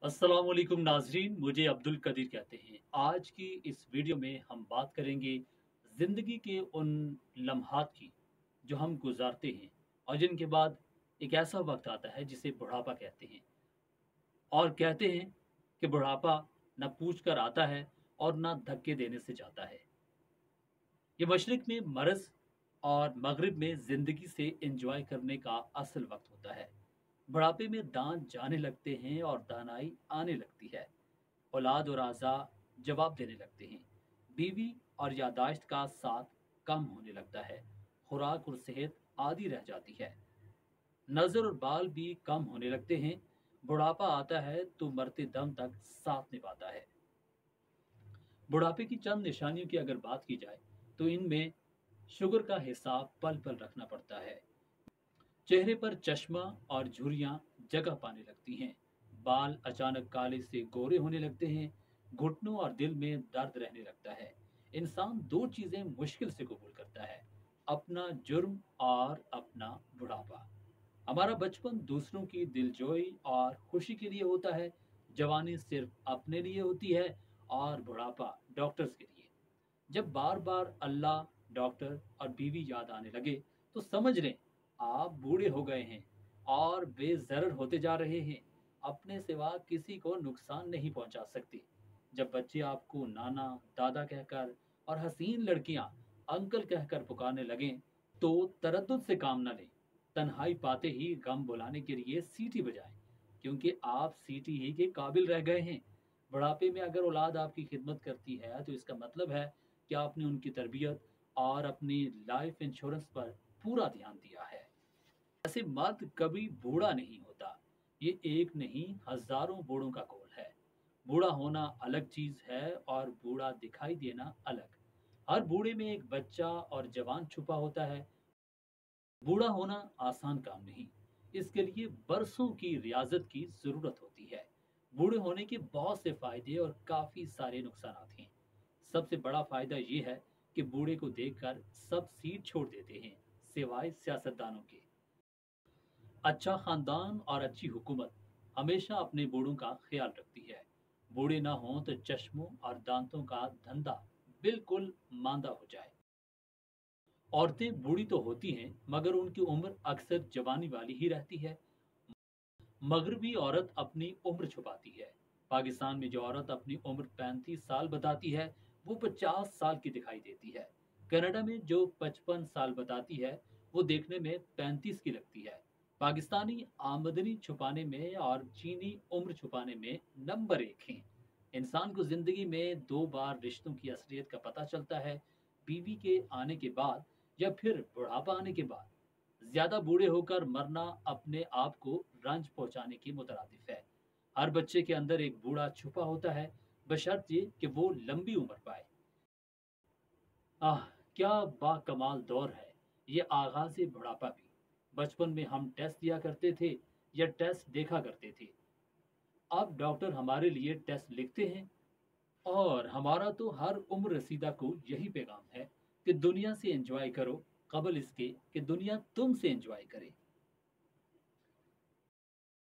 अस्सलाम वालेकुम नाजरीन, मुझे अब्दुल कदीर कहते हैं। आज की इस वीडियो में हम बात करेंगे ज़िंदगी के उन लम्हात की जो हम गुजारते हैं और जिनके बाद एक ऐसा वक्त आता है जिसे बुढ़ापा कहते हैं। और कहते हैं कि बुढ़ापा ना पूछ कर आता है और ना धक्के देने से जाता है। ये मशरिक में मरज़ और मगरिब में ज़िंदगी से एंजॉय करने का असल वक्त होता है। बुढ़ापे में दांत जाने लगते हैं और दानाई आने लगती है। औलाद और आज़ा जवाब देने लगते हैं। बीवी और यादाश्त का साथ कम होने लगता है। खुराक और सेहत आधी रह जाती है। नज़र और बाल भी कम होने लगते हैं। बुढ़ापा आता है तो मरते दम तक साथ निभाता है। बुढ़ापे की चंद निशानियों की अगर बात की जाए तो इनमें शुगर का हिसाब पल पल रखना पड़ता है। चेहरे पर चश्मा और झुर्रियां जगह पाने लगती हैं। बाल अचानक काले से गोरे होने लगते हैं। घुटनों और दिल में दर्द रहने लगता है। इंसान दो चीजें मुश्किल से कबूल करता है, अपना जुर्म और अपना बुढ़ापा। हमारा बचपन दूसरों की दिलजोई और खुशी के लिए होता है। जवानी सिर्फ अपने लिए होती है और बुढ़ापा डॉक्टर्स के लिए। जब बार बार अल्लाह, डॉक्टर और बीवी याद आने लगे तो समझ लें आप बूढ़े हो गए हैं और बेज़रर होते जा रहे हैं। अपने सिवा किसी को नुकसान नहीं पहुंचा सकते। जब बच्चे आपको नाना, दादा कहकर और हसीन लड़कियां अंकल कहकर पुकारने लगें तो तरद्दुद से काम न लें। तन्हाई पाते ही गम बुलाने के लिए सीटी बजाएं, क्योंकि आप सीटी ही के काबिल रह गए हैं। बुढ़ापे में अगर औलाद आपकी खिदमत करती है तो इसका मतलब है कि आपने उनकी तरबियत और अपनी लाइफ इंश्योरेंस पर पूरा ध्यान दिया है। ऐसे मर्द कभी बूढ़ा नहीं होता। ये एक नहीं, हजारों बूढ़ों का गोल है। बूढ़ा होना अलग चीज है और बूढ़ा दिखाई देना अलग। हर बूढ़े में एक बच्चा और जवान छुपा होता है। बूढ़ा होना आसान काम नहीं, इसके लिए बरसों की रियाजत की जरूरत होती है। बूढ़े होने के बहुत से फायदे और काफी सारे नुकसान हैं। सबसे बड़ा फायदा ये है कि बूढ़े को देखकर सब सीट छोड़ देते हैं, सिवाय सियासतदानों के। अच्छा खानदान और अच्छी हुकूमत हमेशा अपने बूढ़ों का ख्याल रखती है। बूढ़े ना हों तो चश्मों और दांतों का धंधा बिल्कुल मांदा हो जाए। औरतें बूढ़ी तो होती हैं मगर उनकी उम्र अक्सर जवानी वाली ही रहती है। मगरबी औरत अपनी उम्र छुपाती है। पाकिस्तान में जो औरत अपनी उम्र 35 साल बताती है वो 50 साल की दिखाई देती है। कनाडा में जो 55 साल बताती है वो देखने में 35 की लगती है। पाकिस्तानी आमदनी छुपाने में और चीनी उम्र छुपाने में नंबर एक हैं। इंसान को जिंदगी में दो बार रिश्तों की असलियत का पता चलता है, बीवी के आने के बाद या फिर बुढ़ापा आने के बाद। ज्यादा बूढ़े होकर मरना अपने आप को रंज पहुंचाने के मुतरादिफ है। हर बच्चे के अंदर एक बूढ़ा छुपा होता है, बशर्ते कि वो लंबी उम्र पाए। आह, क्या बाकमाल दौर है ये आगाज बुढ़ापा भी। बचपन में हम टेस्ट दिया करते थे या टेस्ट देखा करते थे। अब डॉक्टर हमारे लिए टेस्ट लिखते हैं और हमारा तो हर उम्र रसीदा को यही पैगाम है कि दुनिया से एंजॉय करो कबल इसके कि दुनिया तुमसे एंजॉय करे।